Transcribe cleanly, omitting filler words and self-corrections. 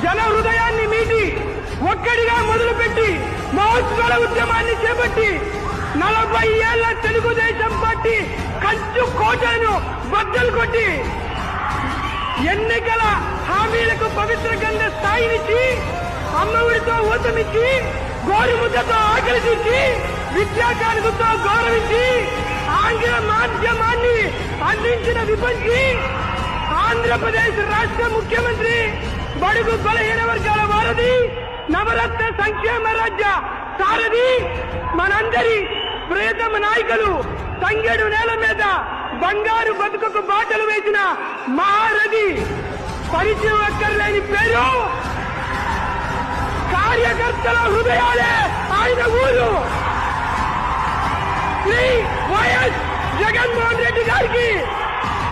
జన హృదయాన్ని మీటి ఒక్కడిగా మొదలుపెట్టి మహోత్సవాల ఉద్యమాన్ని చేపట్టి 40 ఏళ్ల తెలుగుదేశం పార్టీ కంచు కోటను బద్దలు కొట్టి ఎన్నికల హామీలకు పవిత్ర గంధ స్థాయినిచ్చి అమ్మఒడితో ఊతమిచ్చి గోరుముద్దతో ఆకలి తీర్చి విద్యాకానుకతో గౌరవించి ఆంగ్ల మాధ్యమాన్ని అందించిన విపంచి ఆంధ్రప్రదేశ్ రాష్ట్ర ముఖ్యమంత్రి బడుగు బలహీన వర్గాల వారధి నవరత్న సంక్షేమ రాజ్య సారథి మనందరి ప్రియతమ నాయకులు తంగేడు నేల మీద బంగారు బతుకకు బాటలు వేసిన మహారథి పరిచయం అక్కర్లేని పేరు కార్యకర్తల హృదయాలే ఆయన ఊరు శ్రీ వైఎస్ జగన్మోహన్ రెడ్డి గారికి